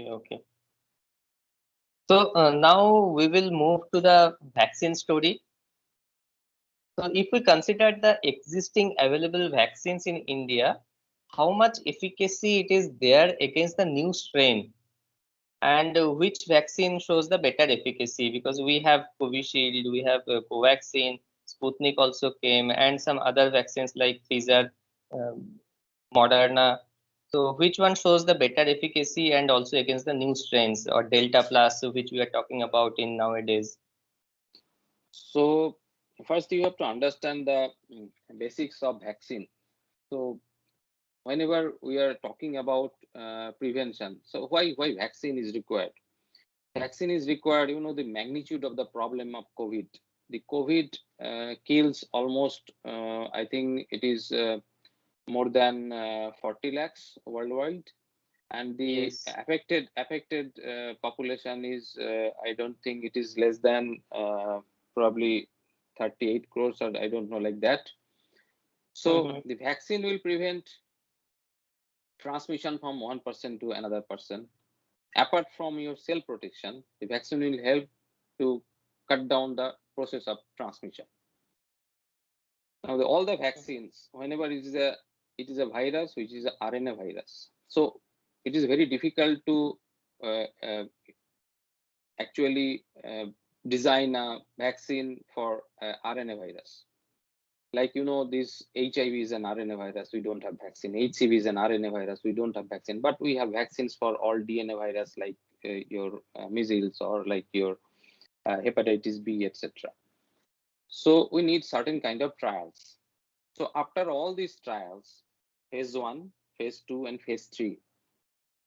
Okay. So now we will move to the vaccine story. So if we consider the existing available vaccines in India, how much efficacy it is there against the new strain, and which vaccine shows the better efficacy? Because we have Covishield, we have Covaxin, Sputnik also came, and some other vaccines like Pfizer, um, Moderna. So which one shows the better efficacy and also against the new strains or Delta Plus, which we are talking about in nowadays? So first you have to understand the basics of vaccine. So whenever we are talking about prevention, so why vaccine is required? Vaccine is required, the magnitude of the problem of COVID. The COVID kills almost, I think it is more than 40 lakhs worldwide, and the Yes. affected population is, I don't think it is less than probably 38 crores, or I don't know, like that. So the vaccine will prevent transmission from one person to another person. Apart from your cell protection, the vaccine will help to cut down the process of transmission. Now, all the vaccines, whenever it is a virus, which is a RNA virus, so it is very difficult to uh, uh, actually design a vaccine for RNA virus. Like, this HIV is an RNA virus, we don't have vaccine. HCV is an RNA virus, we don't have vaccine. But we have vaccines for all DNA virus, like your measles, or like your hepatitis B, etc. So we need certain kind of trials. So after all these trials, phase 1, phase 2, and phase 3.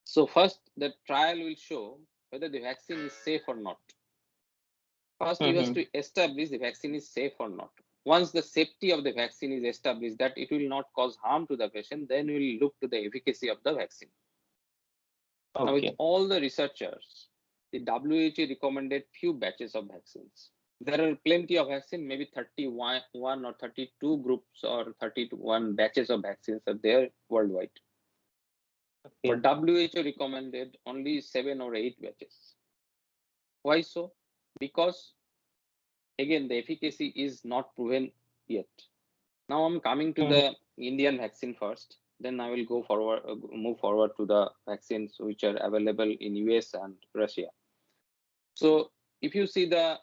So first, the trial will show whether the vaccine is safe or not. First, you have to establish the vaccine is safe or not. Once the safety of the vaccine is established, that it will not cause harm to the patient, then we will look to the efficacy of the vaccine. Now, with all the researchers, the WHO recommended few batches of vaccines. There are plenty of vaccine, maybe 31 or 32 groups or 31 batches of vaccines are there worldwide. But WHO recommended only 7 or 8 batches. Why so? Because again, the efficacy is not proven yet. Now I'm coming to the Indian vaccine first. Then I will move forward to the vaccines which are available in US and Russia. So if you see the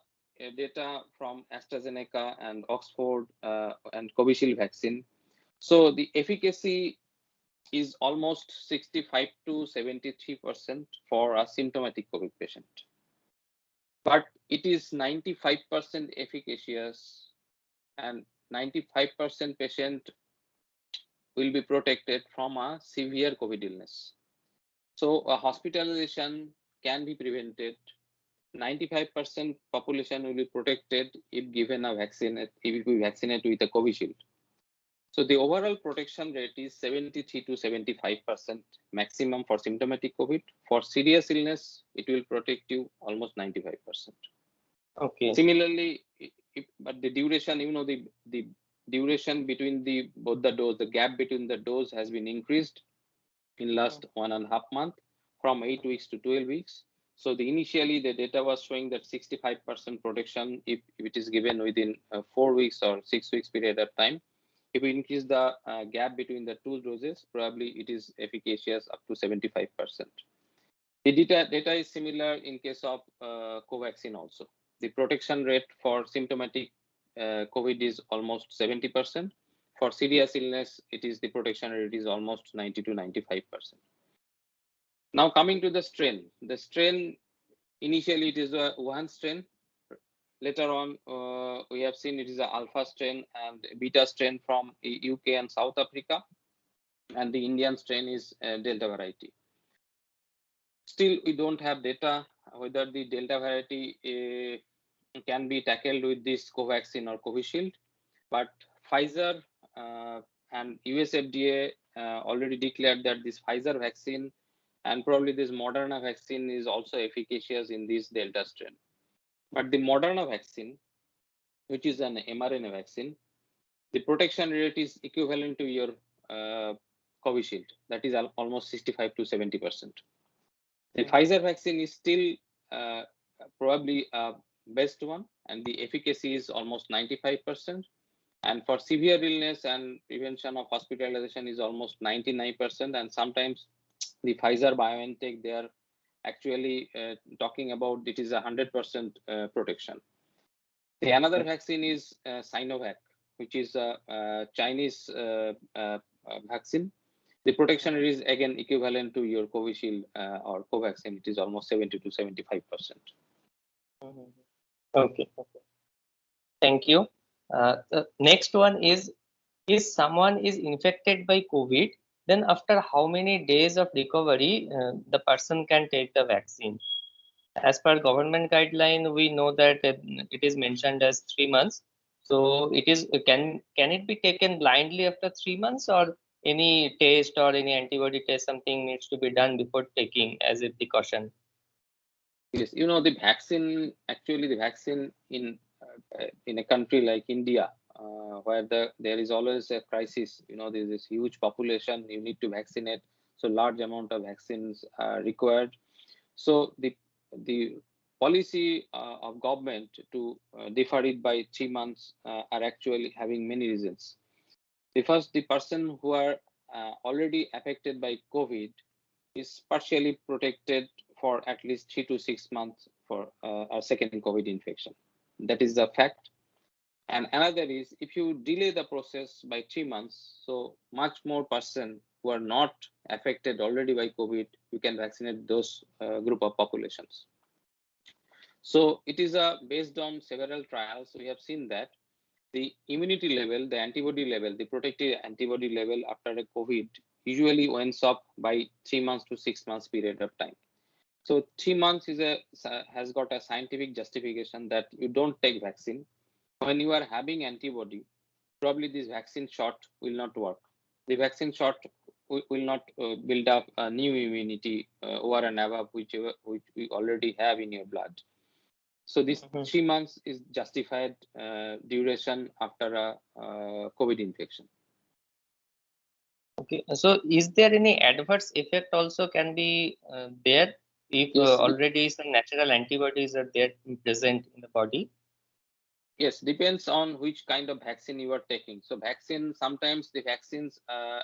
data from AstraZeneca and Oxford and Covishield vaccine, so the efficacy is almost 65 to 73% for a symptomatic COVID patient. But it is 95% efficacious, and 95% patient will be protected from a severe COVID illness. So a hospitalization can be prevented. 95% population will be protected if given a vaccine, if we vaccinate with a Covishield. So the overall protection rate is 73 to 75% maximum for symptomatic COVID. For serious illness, it will protect you almost 95%. Okay. Similarly, but the duration, the duration between both the dose, the gap between the dose has been increased in last 1.5 months from 8 weeks to 12 weeks. So initially the data was showing that 65% protection if it is given within 4 weeks or 6 weeks period of time. If we increase the gap between the two doses, probably it is efficacious up to 75%. The data is similar in case of Covaxin also. The protection rate for symptomatic COVID is almost 70%. For serious illness, the protection rate is almost 90 to 95%. Now coming to the strain. The strain, initially it is a Wuhan strain. Later on, we have seen it is an alpha strain and beta strain from UK and South Africa. And the Indian strain is Delta variety. Still, we don't have data whether the Delta variety can be tackled with this Covaxin or Covishield. But Pfizer and US FDA already declared that this Pfizer vaccine and probably this Moderna vaccine is also efficacious in this Delta strain. But the Moderna vaccine, which is an mRNA vaccine, the protection rate is equivalent to your Covishield, that is almost 65 to 70%. The Pfizer vaccine is still probably best one, and the efficacy is almost 95%. And for severe illness and prevention of hospitalization is almost 99%. And sometimes the Pfizer BioNTech, they are actually talking about it is 100% protection. The another vaccine is Sinovac, which is a Chinese vaccine. The protection is again equivalent to your Covishield or Covaxin. It is almost 70 to 75%. Okay. Thank you. The next one is someone is infected by COVID, then after how many days of recovery the person can take the vaccine? As per government guideline, we know that it is mentioned as 3 months. So it is can it be taken blindly after 3 months, or any test or any antibody test, something needs to be done before taking as a precaution? Yes, the vaccine, actually the vaccine in a country like India, where there is always a crisis, there's this huge population, you need to vaccinate, so large amount of vaccines are required. So the policy of government to defer it by 3 months are actually having many reasons. The first, the person who are already affected by COVID is partially protected for at least 3 to 6 months for a second COVID infection. That is the fact. And another is, if you delay the process by 3 months, so much more person who are not affected already by COVID, you can vaccinate those group of populations. So it is based on several trials. We have seen that the immunity level, the antibody level, the protective antibody level after a COVID usually ends up by 3 months to 6 months period of time. So 3 months has got a scientific justification that you don't take vaccine. When you are having antibody, probably this vaccine shot will not work. The vaccine shot will not build up a new immunity over and above which we already have in your blood. So this 3 months is justified duration after a COVID infection. Okay, so is there any adverse effect also can be there if Yes, already some natural antibodies are there present in the body? Yes, depends on which kind of vaccine you are taking. So vaccine, sometimes the vaccines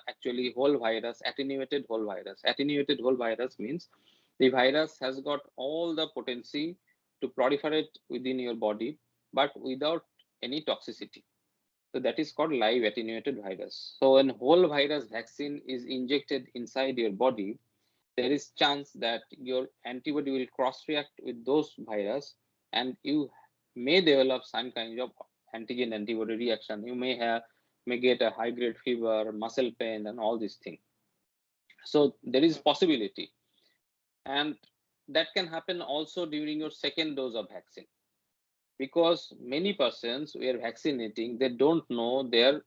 actually whole virus, attenuated whole virus. Attenuated whole virus means the virus has got all the potency to proliferate within your body, but without any toxicity. So that is called live attenuated virus. So when whole virus vaccine is injected inside your body, there is chance that your antibody will cross-react with those virus, and you may develop some kind of antigen antibody reaction. You may get a high-grade fever, muscle pain, and all these things. So there is possibility, and that can happen also during your second dose of vaccine, because many persons we are vaccinating, they don't know their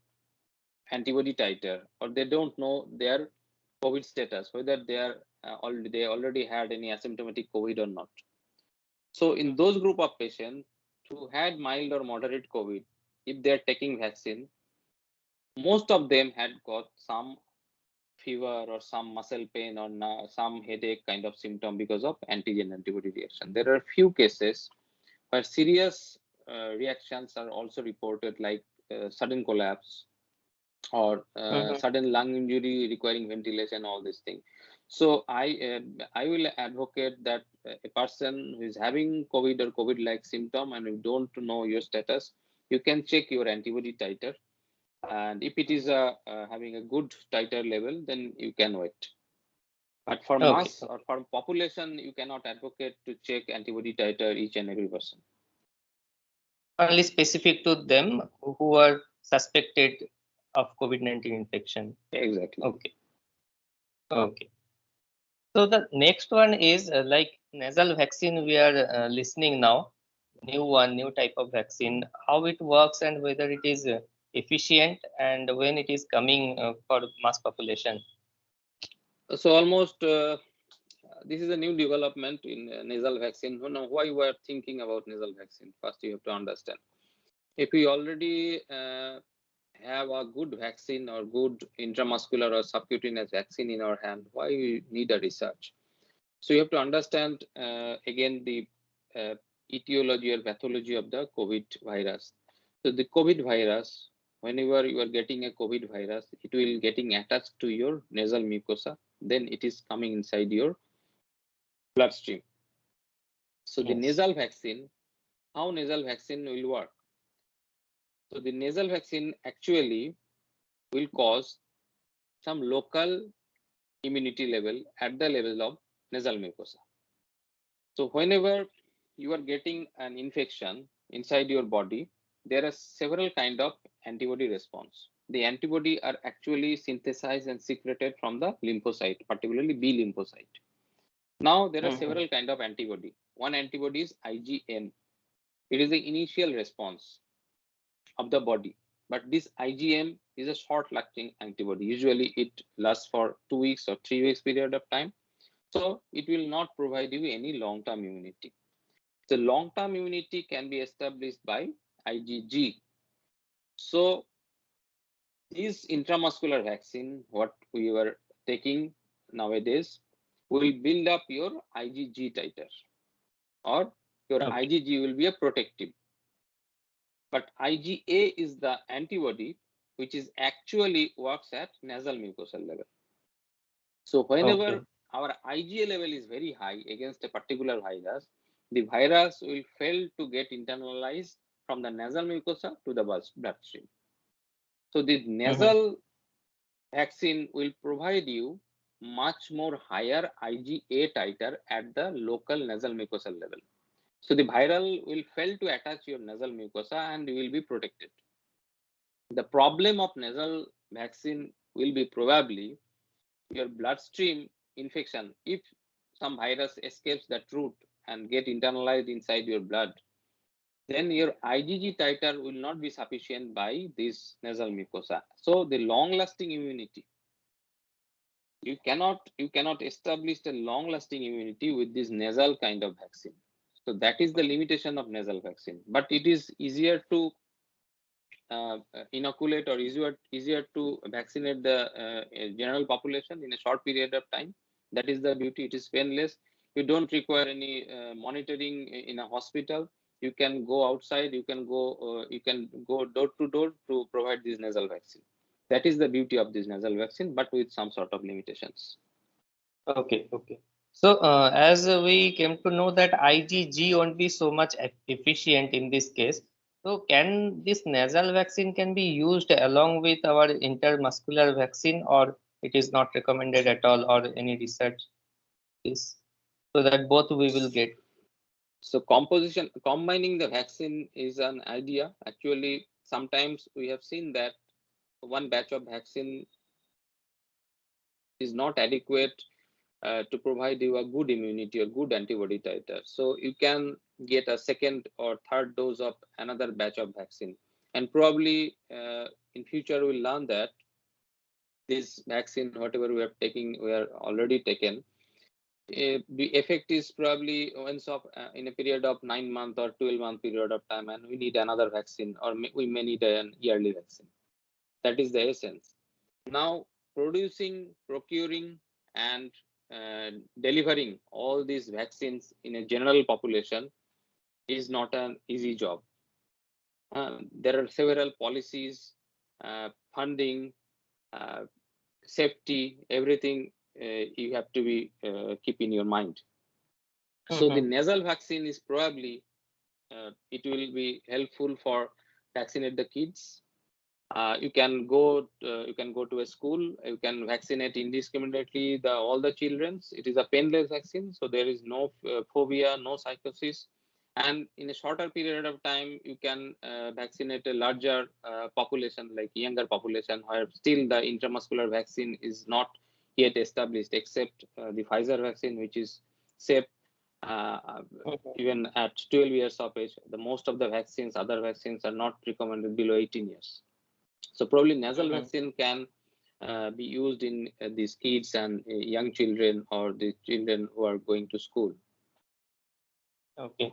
antibody titer, or they don't know their COVID status, whether they are they already had any asymptomatic COVID or not. So in those group of patients who had mild or moderate COVID, if they're taking vaccine, most of them had got some fever or some muscle pain or some headache kind of symptom because of antigen antibody reaction. There are few cases where serious reactions are also reported, like sudden collapse or sudden lung injury requiring ventilation, all these things. So I will advocate that a person who is having COVID or COVID-like symptom and you don't know your status, you can check your antibody titer, and if it is having a good titer level, then you can wait. But for mass or for population, you cannot advocate to check antibody titer each and every person. Only specific to them who are suspected of COVID-19 infection. Exactly. Okay. So the next one is like nasal vaccine we are listening now, new type of vaccine, how it works and whether it is efficient and when it is coming for mass population. So almost this is a new development in nasal vaccine. Now, why we are thinking about nasal vaccine? First, you have to understand. If we already have a good vaccine or good intramuscular or subcutaneous vaccine in our hand, why we need a research? So you have to understand again the etiology or pathology of the COVID virus. So the COVID virus, whenever you are getting a COVID virus, it will getting attached to your nasal mucosa. Then it is coming inside your bloodstream. So the Yes. nasal vaccine, how nasal vaccine will work? So the nasal vaccine actually will cause some local immunity level at the level of nasal mucosa. So whenever you are getting an infection inside your body, there are several kind of antibody response. The antibody are actually synthesized and secreted from the lymphocyte, particularly B lymphocyte. Now there are several kind of antibody. One antibody is IgM. It is the initial response of the body, but this IgM is a short-lasting antibody. Usually it lasts for 2 weeks or 3 weeks period of time. So it will not provide you any long-term immunity. The long-term immunity can be established by IgG. So this intramuscular vaccine, what we were taking nowadays, will build up your IgG titer, or your IgG will be a protective. But IgA is the antibody which is actually works at nasal mucosal level. So whenever our IgA level is very high against a particular virus, the virus will fail to get internalized from the nasal mucosa to the bloodstream. So the nasal vaccine will provide you much more higher IgA titer at the local nasal mucosal level. So the viral will fail to attach your nasal mucosa and you will be protected. The problem of nasal vaccine will be probably your bloodstream infection. If some virus escapes that route and get internalized inside your blood, then your IgG titer will not be sufficient by this nasal mucosa. So the long-lasting immunity, you cannot establish a long-lasting immunity with this nasal kind of vaccine. So that is the limitation of nasal vaccine. But it is easier to inoculate or easier to vaccinate the general population in a short period of time. That is the beauty. It is painless. You don't require any monitoring in a hospital. You can go outside. You can go door to door to provide this nasal vaccine. That is the beauty of this nasal vaccine, but with some sort of limitations. Okay. So, as we came to know that IgG won't be so much efficient in this case, so can this nasal vaccine can be used along with our intermuscular vaccine, or it is not recommended at all, or any research is so that both we will get? So combining the vaccine is an idea. Actually, sometimes we have seen that one batch of vaccine is not adequate to provide you a good immunity or good antibody titer. So you can get a second or third dose of another batch of vaccine. And probably in future we'll learn that this vaccine, whatever we are already taken, the effect is probably once of in a period of 9 month or 12-month period of time, and we need another vaccine, or we may need an yearly vaccine. That is the essence. Now, procuring, and delivering all these vaccines in a general population is not an easy job. There are several policies, funding, safety, everything you have to be keep in your mind. So the nasal vaccine is probably it will be helpful for vaccinate the kids. You can go to a school. You can vaccinate indiscriminately all the children. It is a painless vaccine, so there is no phobia, no psychosis, and in a shorter period of time, you can vaccinate a larger population, like younger population, where still the intramuscular vaccine is not yet established, except the Pfizer vaccine, which is safe even at 12 years of age. The most of the vaccines, other vaccines, are not recommended below 18 years. So probably nasal vaccine can be used in these kids and young children, or the children who are going to school. Okay.